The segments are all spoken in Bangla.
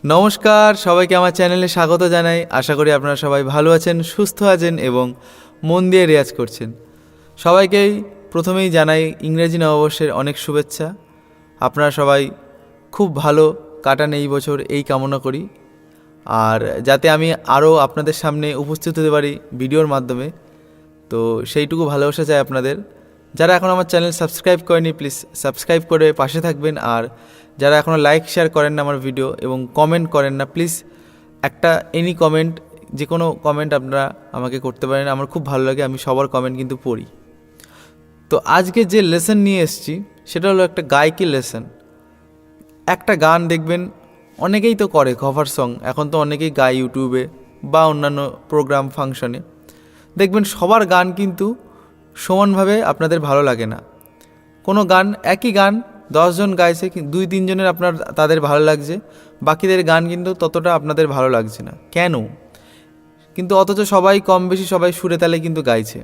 নমস্কার, সবাইকে আমার চ্যানেলে স্বাগত জানাই। আশা করি আপনারা সবাই ভালো আছেন, সুস্থ আছেন এবং মন দিয়ে রেয়াজ করছেন। সবাইকেই প্রথমেই জানাই ইংরেজি নববর্ষের অনেক শুভেচ্ছা। আপনারা সবাই খুব ভালো কাটান এই বছর, এই কামনা করি। আর যাতে আমি আরও আপনাদের সামনে উপস্থিত হতে পারি ভিডিওর মাধ্যমে, তো সেইটুকু ভালোবাসা চাই আপনাদের। যারা এখন আমার চ্যানেল সাবস্ক্রাইব করেনি, প্লিজ সাবস্ক্রাইব করে পাশে থাকবেন। আর যারা এখনও লাইক শেয়ার করেন না আমার ভিডিও এবং কমেন্ট করেন না, প্লিজ একটা এনি কমেন্ট, যে কোনো কমেন্ট আপনারা আমাকে করতে পারেন। আমার খুব ভালো লাগে, আমি সবার কমেন্ট কিন্তু পড়ি। তো আজকে যে লেসন নিয়ে এসেছি সেটা হলো একটা গায়কি লেসন। একটা গান দেখবেন অনেকেই তো করে কভার সং, এখন তো অনেকেই গায় ইউটিউবে বা অন্যান্য প্রোগ্রাম ফাংশনে। দেখবেন সবার গান কিন্তু সমানভাবে আপনাদের ভালো লাগে না। কোনো গান, একই গান 10 জন গাইছে, 2-3 জনের তাদের ভালো লাগছে, বাকিদের গান কিন্তু ততটা আপনাদের ভালো লাগছে না। কেন? কিন্তু অথচ সবাই কম বেশি সবাই সুরে তালে কিন্তু গাইছে।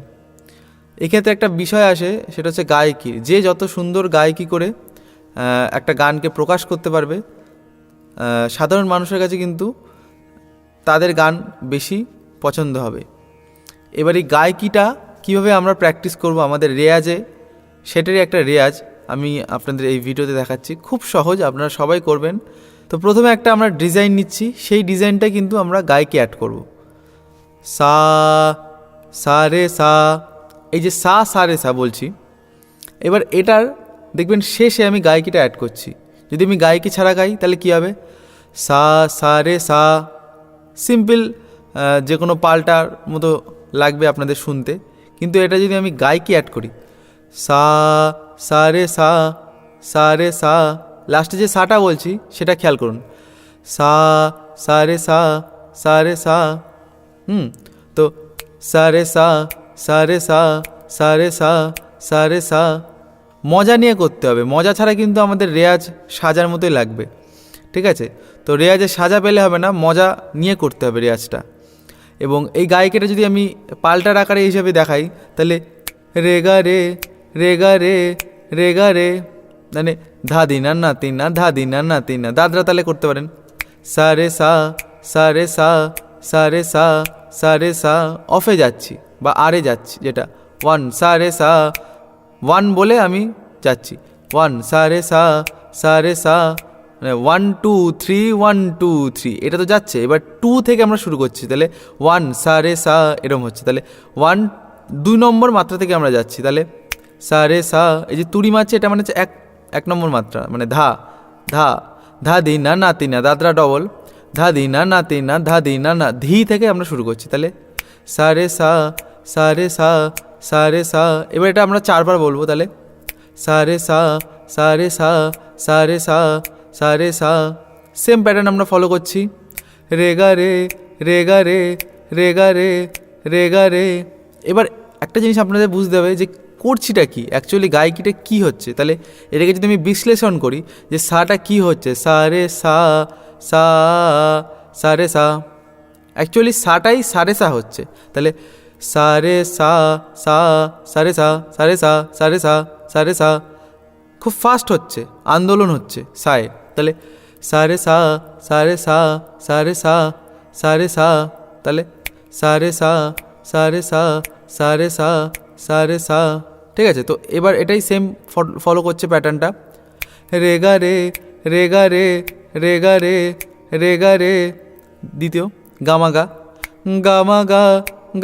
এক্ষেত্রে একটা বিষয় আসে, সেটা হচ্ছে গায়কি। যে যত সুন্দর গায়কি করে একটা গানকে প্রকাশ করতে পারবে, সাধারণ মানুষের কাছে কিন্তু তাদের গান বেশি পছন্দ হবে। এবার এই গায়কিটা কীভাবে আমরা প্র্যাকটিস করব আমাদের রেয়াজে, সেটারই একটা রেয়াজ আমি আপনাদের এই ভিডিওতে দেখাচ্ছি। খুব সহজ, আপনারা সবাই করবেন। তো প্রথমে একটা আমরা ডিজাইন নিচ্ছি, সেই ডিজাইনটা কিন্তু আমরা গায়কি অ্যাড করব। সা সা রে সা, এই যে সা সা রে সা বলছি, এবার এটার দেখবেন শেষে আমি গায়কিটা অ্যাড করছি। যদি আমি গায়কি ছাড়া গাই তাহলে কী হবে? সা সা রে সা, সিম্পল, যে কোনো পাল্টার মতো লাগবে আপনাদের শুনতে। কিন্তু এটা যদি আমি গায়কি অ্যাড করি, সা সা রে সা, সা রে সা, লাস্টে যে সাটা বলছি সেটা খেয়াল করুন, সা সা রে সা, সা রে সা। তো সা রে সা, সা রে সা, সা রে সা, সা রে সা। মজা নিয়ে করতে হবে, মজা ছাড়া কিন্তু আমাদের রেয়াজ সাজার মতোই লাগবে। ঠিক আছে? তো রেয়াজে সাজা পেলে হবে না, মজা নিয়ে করতে হবে রেয়াজটা। এবং এই গায়িকাটা যদি আমি পাল্টার আকারে হিসাবে দেখাই, তাহলে রেগা রে, রেগা রে, রেগা রে, মানে ধা দিনা না তিনা, ধা দিনা না তিনা, দাদরা তালে করতে পারেন। সা রে সা, সা রে সা, সা রে সা, সা রে সা। অফে যাচ্ছি বা আরে যাচ্ছি, যেটা 1 সা রে সা, 1 বলে আমি যাচ্ছি 1 সা রে সা, সা রে সা, মানে 1 2 3 1 2 3, এটা তো যাচ্ছে। এবার 2 থেকে আমরা শুরু করছি, তাহলে 1 সা রে সা এরকম হচ্ছে। তাহলে 1 2 নম্বর মাত্রা থেকে আমরা যাচ্ছি, তাহলে সা রে সা। এই যে তুড়ি মারছে, এটা মানে হচ্ছে এক নম্বর মাত্রা, মানে ধা ধা, ধা দি না না তি না, দাদরা ডবল, ধা দি না না তি না, ধা দি না না, ধি থেকে আমরা শুরু করছি। তাহলে সা রে সা, সা রে সা, সা রে সা। এবার এটা আমরা 4 বার বলবো, তাহলে সা রে সা, সা রে সা, সা রে সা, সা রে সা। সেম প্যাটার্ন আমরা ফলো করছি, রেগা রে, রেগা রে, রেগা রে, রেগা রে। এবার একটা জিনিস আপনাদের বুঝতে হবে যে করছিটা কি, অ্যাকচুয়ালি গায়কিটা কি হচ্ছে। তাহলে এটাকে যদি আমি বিশ্লেষণ করি যে সাটা কি হচ্ছে, সা রে সা, সা, সা রে সা, অ্যাকচুয়ালি সাটাই সা রে সা হচ্ছে। তাহলে সা রে সা, সা, সা রে সা, সা রে সা, সা রে সা, সা রে সা। খুব ফাস্ট হচ্ছে, আন্দোলন হচ্ছে সায়ে। তাহলে সা রে সা, সা রে সা, সা রে সা, সা রে সা। তাহলে সা রে সা, সা রে সা, সা রে সা, সা রে সা। ঠিক আছে? তো এবার এটাই সেম ফলো করছে প্যাটার্নটা, রেগা রে, রেগা রে, রেগা রে, রেগা রে। দ্বিতীয় গামা গা, গামা গা,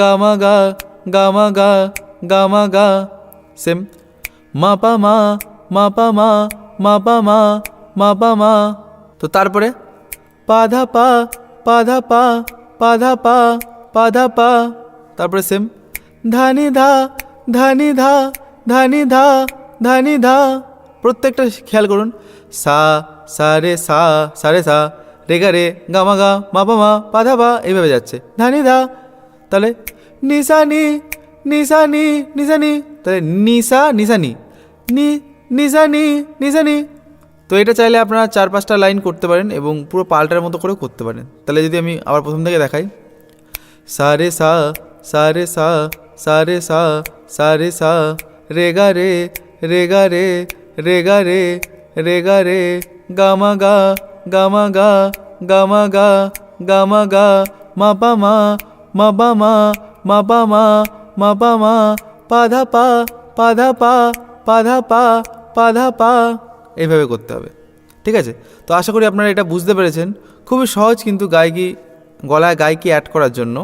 গামা গা, গামা গা, গামা গা। সেম মা পা মা, মা পা মা, মা পা মা, মা পা মা। তো তারপরে পাধা পা, পাধা পা, পাধা পা, পাধা পা। তারপরে সেম ধানি ধা, ধানি ধা, ধানি ধা, ধানি ধা। প্রত্যেকটা খেয়াল করুন, সা, সা রে সা, সা রে সা, রেগা রে, গামা গা, মা পা মা, পাধা পা, এইভাবে যাচ্ছে ধানি ধা। তাহলে নিশানি, নিশানি, নিশানি, তাহলে নিশা নিশানি, নি নিশানি, নিশানি। তো এটা চাইলে আপনারা 4-5টা লাইন করতে পারেন এবং পুরো পাল্টার মতো করেও করতে পারেন। তাহলে যদি আমি আবার প্রথম থেকে দেখাই, সা রে সা, সা রে সা, সা রে সা, সা রে সা, রেগা রে, রেগা রে, রেগা রে, রেগা রে, গামা গা, গামা গা, গামা গা গামা গা মা পা মা মা পা মা মা পা মা মা পা মা পাধা পা পাধা পা পাধা পা পাধা পা, এইভাবে করতে হবে। ঠিক আছে, তো আশা করি আপনারা এটা বুঝতে পেরেছেন। খুবই সহজ কিন্তু গলায় গায়কি অ্যাড করার জন্য।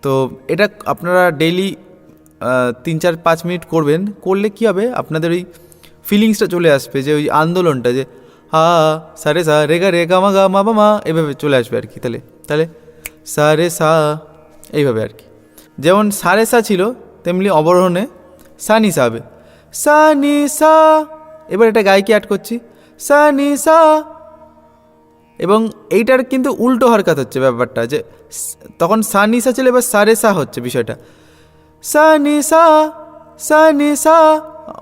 তো এটা আপনারা ডেইলি 3-4-5 মিনিট করবেন। করলে কী হবে, আপনাদের ওই ফিলিংসটা চলে আসবে, যে ওই আন্দোলনটা, যে হা সারে সা রে গা রে গা মা গা মা বা মা, এইভাবে চলে আসবে আর কি। তাহলে সারে সা, এইভাবে আর কি। যেমন সারে সা ছিল, তেমনি অবরোহণে সা নি সা হবে, সা নি সা। এবার এটা গায়কি অ্যাড করছি, সা নি সা। এবং এইটার কিন্তু উল্টো হরকত হচ্ছে ব্যাপারটা, যে তখন সা নি সা ছিল, এবার সারে সা হচ্ছে বিষয়টা, সা নি সা সা নি সা।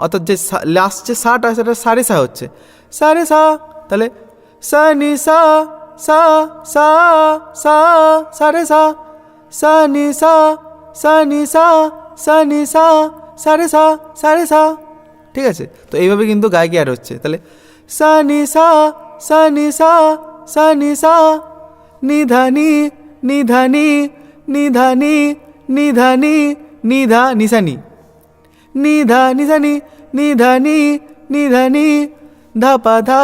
অর্থাৎ যে লাস্ট যে সাটা সেটা সারে সা হচ্ছে, সারে সা। তাহলে সা নি সা সা সা সা সারে সা, সা নি সা সা নি সা সা নি সা সারে সা সারে সা। ঠিক আছে, তো এইভাবে কিন্তু গায়কি অ্যাড হচ্ছে। তাহলে সা নি সা সা নি সা সা নি সা, নিধানি নিধানি নিধানি নিধানি নিধা নিসানি, নিধা নিসানি নিধানি নিধানি, ধা পা ধা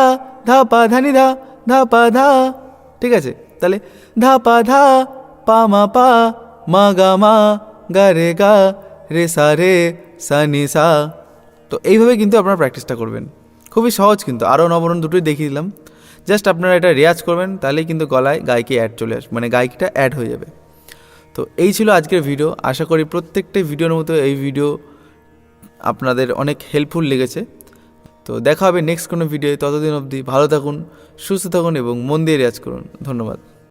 ধা পা ধা নি ধা ধা পা ধা। ঠিক আছে, তাহলে ধা পা ধা পা মা পা মা গা মা গা রে গা রে সা রে সা নি সা। তো এইভাবে কিন্তু আপনারা প্র্যাকটিসটা করবেন। খুবই সহজ কিন্তু, আরোহণ অবরোহণ দুটোই দেখিয়ে দিলাম। জাস্ট আপনারা এটা রেয়াজ করবেন, তাহলেই কিন্তু গলায় গায়কি অ্যাড চলে আসবে, মানে গায়কিটা অ্যাড হয়ে যাবে। তো এই ছিল আজকের ভিডিও। আশা করি প্রত্যেকটা ভিডিওর মতো এই ভিডিও আপনাদের অনেক হেল্পফুল লেগেছে। তো দেখা হবে নেক্সট কোনো ভিডিও। ততদিন অবধি ভালো থাকুন, সুস্থ থাকুন এবং মন দিয়ে রেয়াজ করুন। ধন্যবাদ।